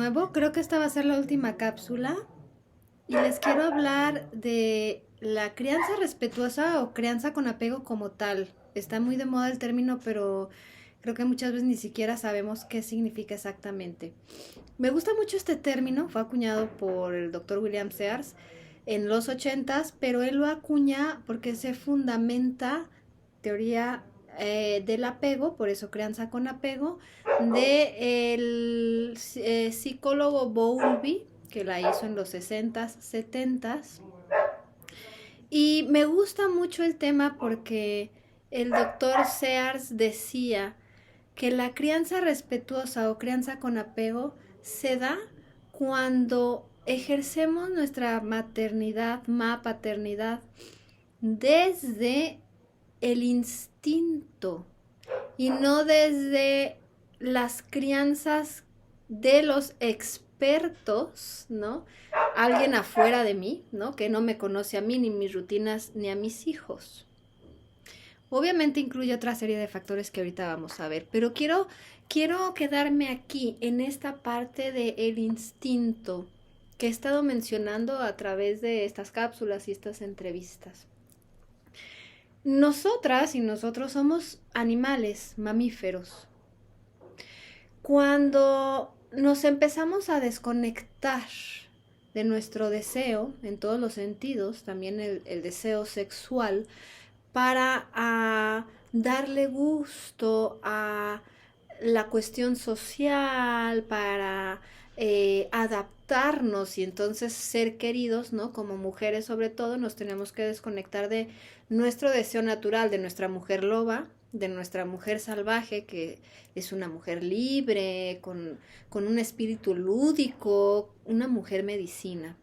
nuevo. Creo que esta va a ser la última cápsula y les quiero hablar de la crianza respetuosa o crianza con apego como tal. Está muy de moda el término, pero creo que muchas veces ni siquiera sabemos qué significa exactamente. Me gusta mucho este término, fue acuñado por el doctor William Sears en los ochentas, pero él lo acuña porque se fundamenta teoría del apego, por eso crianza con apego, de el psicólogo Bowlby, que la hizo en los 60s, 70s. Y me gusta mucho el tema porque el doctor Sears decía que la crianza respetuosa o crianza con apego se da cuando ejercemos nuestra maternidad, paternidad, desde el instinto y no desde las crianzas de los expertos, ¿no? Alguien afuera de mí, ¿no? Que no me conoce a mí, ni mis rutinas, ni a mis hijos. Obviamente incluye otra serie de factores que ahorita vamos a ver, pero quiero quedarme aquí en esta parte del instinto que he estado mencionando a través de estas cápsulas y estas entrevistas. Nosotras y nosotros somos animales, mamíferos. Cuando nos empezamos a desconectar de nuestro deseo, en todos los sentidos, también el deseo sexual, para darle gusto a la cuestión social, para adaptarnos y entonces ser queridos, ¿no? Como mujeres sobre todo, nos tenemos que desconectar de nuestro deseo natural, de nuestra mujer loba, de nuestra mujer salvaje, que es una mujer libre, con un espíritu lúdico, una mujer medicina.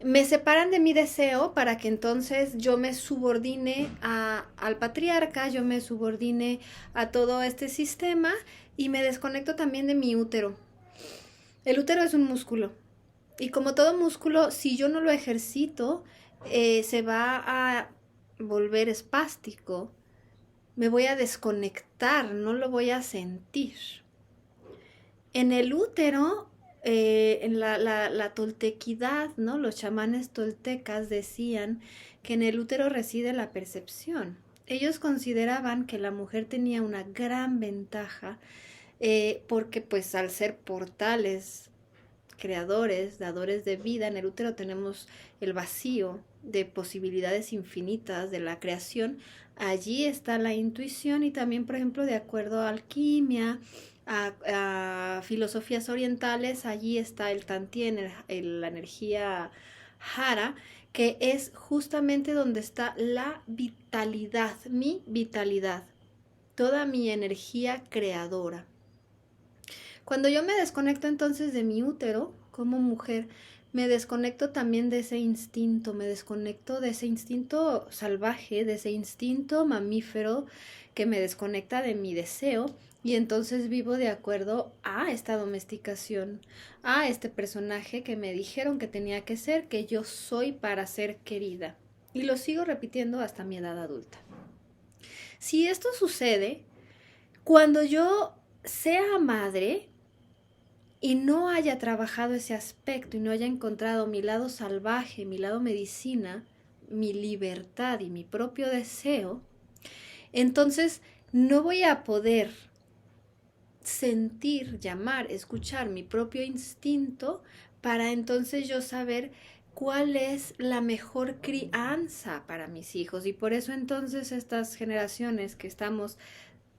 Me separan de mi deseo para que entonces yo me subordine al patriarca, yo me subordine a todo este sistema y me desconecto también de mi útero. El útero es un músculo y como todo músculo, si yo no lo ejercito, se va a volver espástico, me voy a desconectar, no lo voy a sentir. En el útero, en la toltequidad, ¿no? Los chamanes toltecas decían que en el útero reside la percepción. Ellos consideraban que la mujer tenía una gran ventaja porque pues al ser portales, creadores, dadores de vida, en el útero tenemos el vacío de posibilidades infinitas de la creación. Allí está la intuición y también, por ejemplo, de acuerdo a alquimia, a filosofías orientales, allí está el tantien, la energía jara, que es justamente donde está la vitalidad, mi vitalidad, toda mi energía creadora. Cuando yo me desconecto entonces de mi útero como mujer, me desconecto también de ese instinto, me desconecto de ese instinto salvaje, de ese instinto mamífero que me desconecta de mi deseo y entonces vivo de acuerdo a esta domesticación, a este personaje que me dijeron que tenía que ser, que yo soy para ser querida. Y lo sigo repitiendo hasta mi edad adulta. Si esto sucede, cuando yo sea madre y no haya trabajado ese aspecto y no haya encontrado mi lado salvaje, mi lado medicina, mi libertad y mi propio deseo, entonces no voy a poder sentir, llamar, escuchar mi propio instinto para entonces yo saber cuál es la mejor crianza para mis hijos. Y por eso entonces estas generaciones que estamos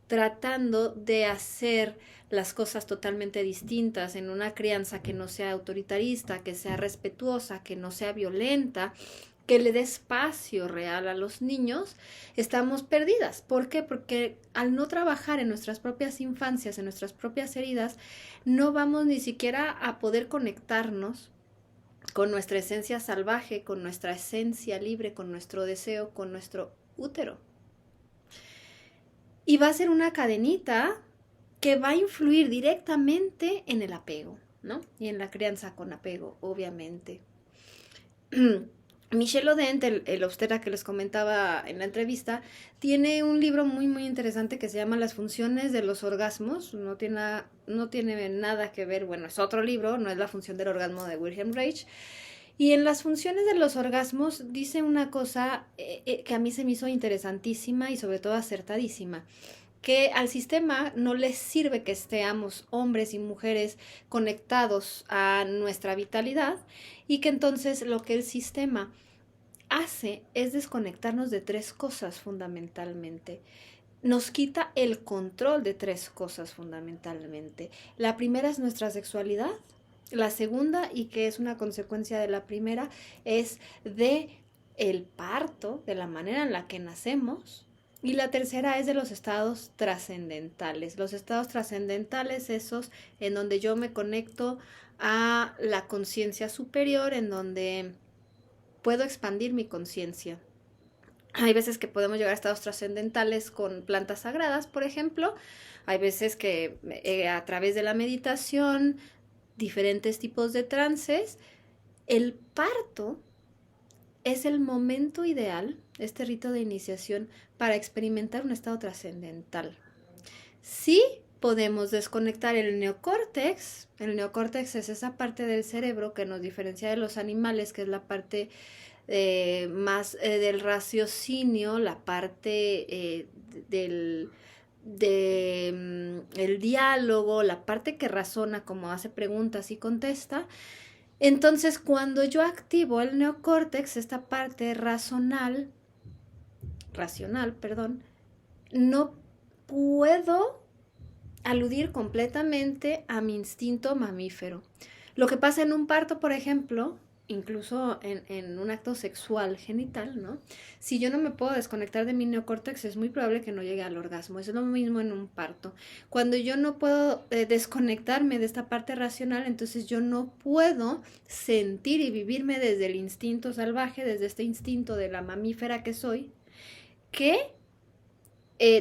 tratando de hacer las cosas totalmente distintas en una crianza que no sea autoritarista, que sea respetuosa, que no sea violenta, que le dé espacio real a los niños, estamos perdidas. ¿Por qué? Porque al no trabajar en nuestras propias infancias, en nuestras propias heridas, no vamos ni siquiera a poder conectarnos con nuestra esencia salvaje, con nuestra esencia libre, con nuestro deseo, con nuestro útero. Y va a ser una cadenita que va a influir directamente en el apego, ¿no? Y en la crianza con apego, obviamente. Michel Odent, el obstetra que les comentaba en la entrevista, tiene un libro muy muy interesante que se llama Las funciones de los orgasmos. No tiene nada que ver, bueno, es otro libro, no es La función del orgasmo de Wilhelm Reich. Y en las funciones de los orgasmos dice una cosa que a mí se me hizo interesantísima y sobre todo acertadísima, que al sistema no les sirve que estemos hombres y mujeres conectados a nuestra vitalidad y que entonces lo que el sistema hace es desconectarnos de tres cosas fundamentalmente. Nos quita el control de tres cosas fundamentalmente. La primera es nuestra sexualidad. La segunda, y que es una consecuencia de la primera, es de el parto, de la manera en la que nacemos. Y la tercera es de los estados trascendentales. Los estados trascendentales, esos en donde yo me conecto a la conciencia superior, en donde puedo expandir mi conciencia. Hay veces que podemos llegar a estados trascendentales con plantas sagradas, por ejemplo. Hay veces que a través de la meditación, diferentes tipos de trances, el parto es el momento ideal, este rito de iniciación, para experimentar un estado trascendental. Sí podemos desconectar el neocórtex. El neocórtex es esa parte del cerebro que nos diferencia de los animales, que es la parte más del raciocinio, la parte el diálogo, la parte que razona, como hace preguntas y contesta. Entonces, cuando yo activo el neocórtex, esta parte racional, no puedo aludir completamente a mi instinto mamífero. Lo que pasa en un parto, por ejemplo, incluso en un acto sexual genital, ¿no? Si yo no me puedo desconectar de mi neocórtex, es muy probable que no llegue al orgasmo. Es lo mismo en un parto. Cuando yo no puedo desconectarme de esta parte racional, entonces yo no puedo sentir y vivirme desde el instinto salvaje, desde este instinto de la mamífera que soy, que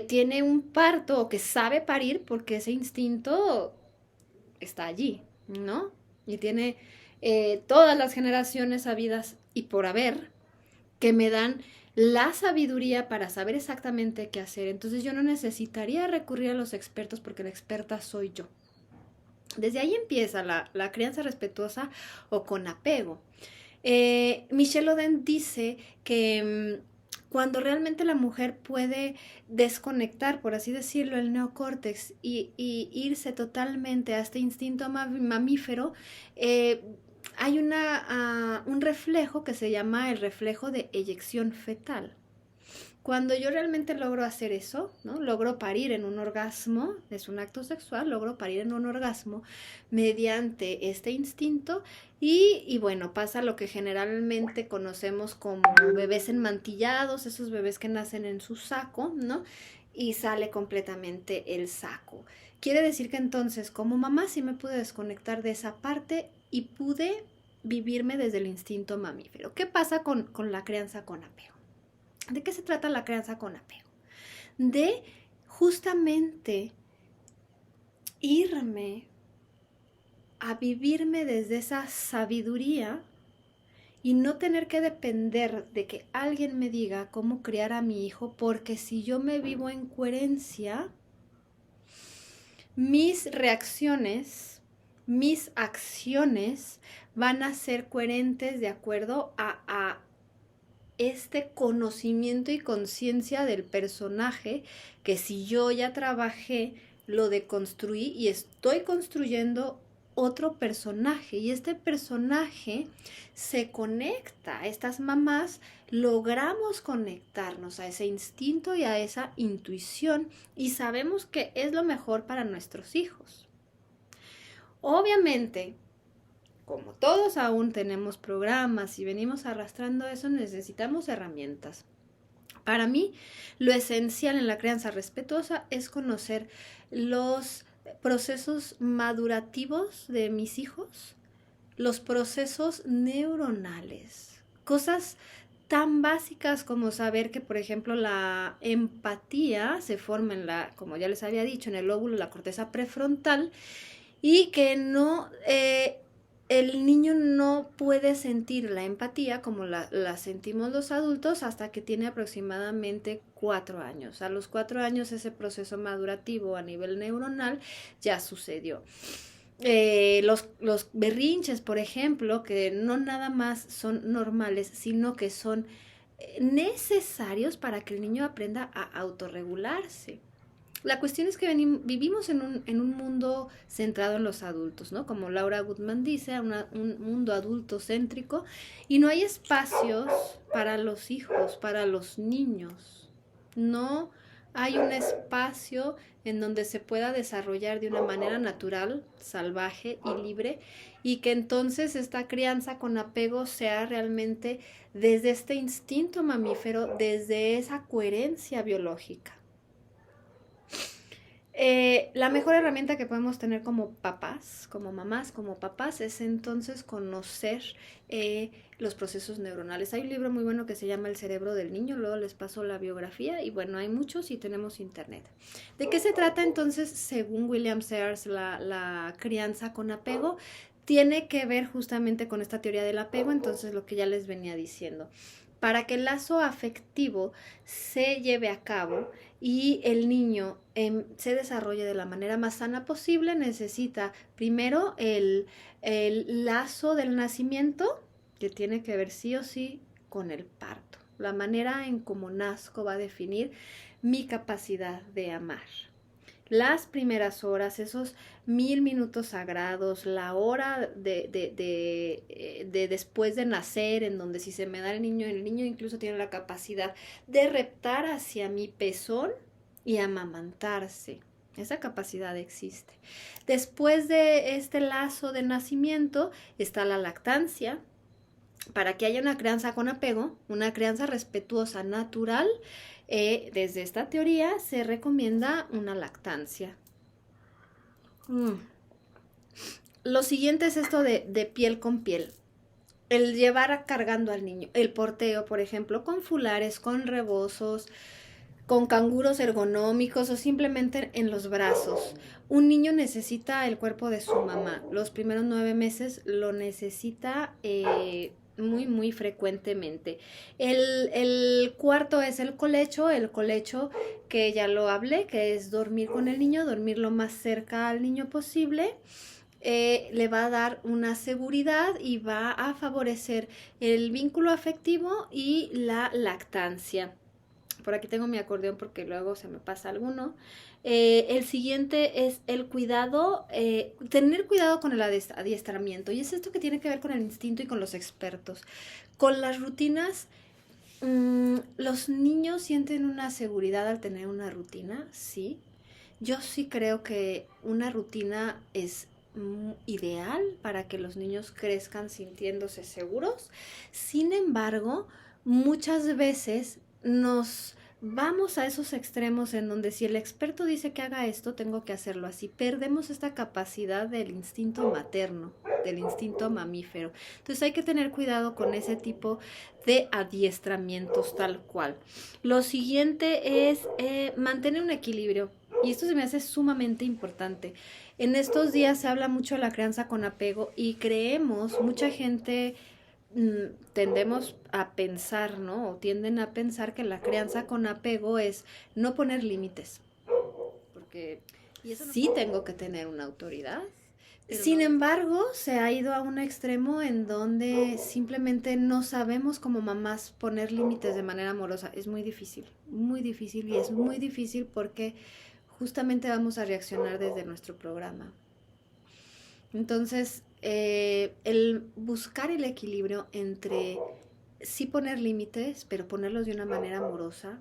tiene un parto o que sabe parir porque ese instinto está allí, ¿no? Y tiene todas las generaciones habidas y por haber que me dan la sabiduría para saber exactamente qué hacer. Entonces yo no necesitaría recurrir a los expertos porque la experta soy yo. Desde ahí empieza la crianza respetuosa o con apego. Michel Odent dice que cuando realmente la mujer puede desconectar, por así decirlo, el neocórtex y irse totalmente a este instinto mamífero, hay un reflejo que se llama el reflejo de eyección fetal. Cuando yo realmente logro hacer eso, ¿no? Logro parir en un orgasmo, es un acto sexual, logro parir en un orgasmo mediante este instinto y bueno, pasa lo que generalmente conocemos como bebés enmantillados, esos bebés que nacen en su saco, ¿no? Y sale completamente el saco. Quiere decir que entonces como mamá sí me pude desconectar de esa parte y pude vivirme desde el instinto mamífero. ¿Qué pasa con la crianza con apego? ¿De qué se trata la crianza con apego? De justamente irme a vivirme desde esa sabiduría y no tener que depender de que alguien me diga cómo criar a mi hijo, porque si yo me vivo en coherencia, mis reacciones, mis acciones van a ser coherentes de acuerdo a este conocimiento y conciencia del personaje que si yo ya trabajé, lo deconstruí y estoy construyendo otro personaje y este personaje se conecta. Estas mamás logramos conectarnos a ese instinto y a esa intuición y sabemos que es lo mejor para nuestros hijos. Obviamente, como todos aún tenemos programas y venimos arrastrando eso, necesitamos herramientas. Para mí, lo esencial en la crianza respetuosa es conocer los procesos madurativos de mis hijos, los procesos neuronales, cosas tan básicas como saber que, por ejemplo, la empatía se forma como ya les había dicho, en el lóbulo, la corteza prefrontal, y que no el niño no puede sentir la empatía como la sentimos los adultos hasta que tiene aproximadamente 4 años. A los 4 años ese proceso madurativo a nivel neuronal ya sucedió. Los berrinches, por ejemplo, que no nada más son normales, sino que son necesarios para que el niño aprenda a autorregularse. La cuestión es que vivimos en un mundo centrado en los adultos, ¿no? Como Laura Goodman dice, un mundo adultocéntrico, y no hay espacios para los hijos, para los niños. No hay un espacio en donde se pueda desarrollar de una manera natural, salvaje y libre, y que entonces esta crianza con apego sea realmente desde este instinto mamífero, desde esa coherencia biológica. La mejor herramienta que podemos tener como papás, como mamás, como papás, es entonces conocer los procesos neuronales. Hay un libro muy bueno que se llama El cerebro del niño, luego les paso la biografía, y bueno, hay muchos y tenemos internet. ¿De qué se trata entonces, según William Sears, la crianza con apego? Tiene que ver justamente con esta teoría del apego, entonces lo que ya les venía diciendo. Para que el lazo afectivo se lleve a cabo y el niño se desarrolle de la manera más sana posible, necesita primero el lazo del nacimiento, que tiene que ver sí o sí con el parto. La manera en cómo nazco va a definir mi capacidad de amar. Las primeras horas, esos 1000 minutos sagrados, la hora de después de nacer, en donde si se me da el niño incluso tiene la capacidad de reptar hacia mi pezón y amamantarse. Esa capacidad existe. Después de este lazo de nacimiento está la lactancia. Para que haya una crianza con apego, una crianza respetuosa, natural, desde esta teoría se recomienda una lactancia. Lo siguiente es esto de piel con piel. El llevar cargando al niño. El porteo, por ejemplo, con fulares, con rebozos, con canguros ergonómicos o simplemente en los brazos. Un niño necesita el cuerpo de su mamá. Los primeros 9 meses lo necesita muy, muy frecuentemente. El cuarto es el colecho que ya lo hablé, que es dormir con el niño, dormir lo más cerca al niño posible. Le va a dar una seguridad y va a favorecer el vínculo afectivo y la lactancia. Por aquí tengo mi acordeón porque luego se me pasa alguno. El siguiente es el cuidado, tener cuidado con el adiestramiento. Y es esto que tiene que ver con el instinto y con los expertos. Con las rutinas, los niños sienten una seguridad al tener una rutina, sí. Yo sí creo que una rutina es ideal para que los niños crezcan sintiéndose seguros. Sin embargo, muchas veces nos vamos a esos extremos en donde si el experto dice que haga esto, tengo que hacerlo así. Perdemos esta capacidad del instinto materno, del instinto mamífero. Entonces hay que tener cuidado con ese tipo de adiestramientos tal cual. Lo siguiente es mantener un equilibrio. Y esto se me hace sumamente importante. En estos días se habla mucho de la crianza con apego y creemos, mucha gente tendemos a pensar, ¿no? O tienden a pensar que la crianza con apego es no poner límites. Porque sí tengo que tener una autoridad. Sin embargo, se ha ido a un extremo en donde simplemente no sabemos como mamás poner límites de manera amorosa. Es muy difícil y es muy difícil porque justamente vamos a reaccionar desde nuestro programa. Entonces, el buscar el equilibrio entre sí poner límites, pero ponerlos de una manera amorosa,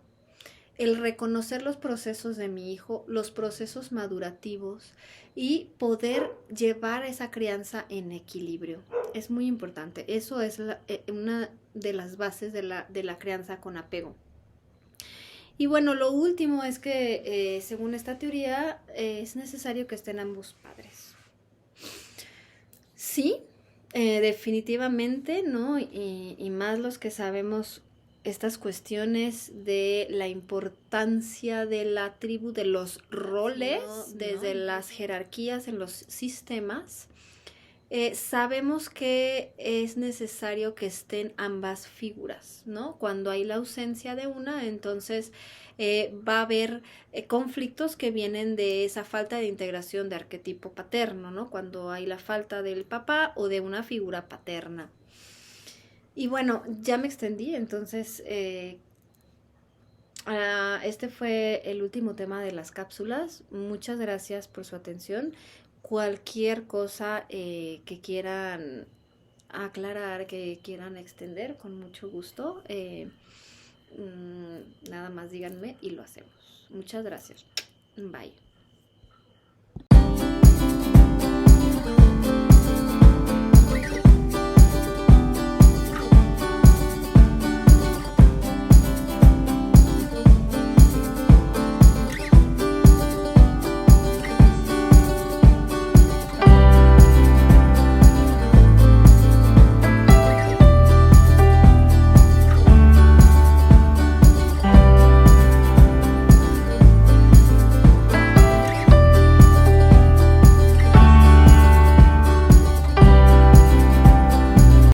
el reconocer los procesos de mi hijo, los procesos madurativos y poder llevar esa crianza en equilibrio. Es muy importante. Eso es una de las bases de la crianza con apego. Y bueno, lo último es que según esta teoría es necesario que estén ambos padres. Sí, definitivamente, ¿no? Y más los que sabemos estas cuestiones de la importancia de la tribu, de los roles, desde las jerarquías en los sistemas. sabemos que es necesario que estén ambas figuras, ¿no? Cuando hay la ausencia de una, entonces va a haber conflictos que vienen de esa falta de integración de arquetipo paterno, ¿no? Cuando hay la falta del papá o de una figura paterna. Y bueno, ya me extendí, entonces este fue el último tema de las cápsulas. Muchas gracias por su atención. Cualquier cosa que quieran aclarar, que quieran extender, con mucho gusto, nada más díganme y lo hacemos. Muchas gracias. Bye.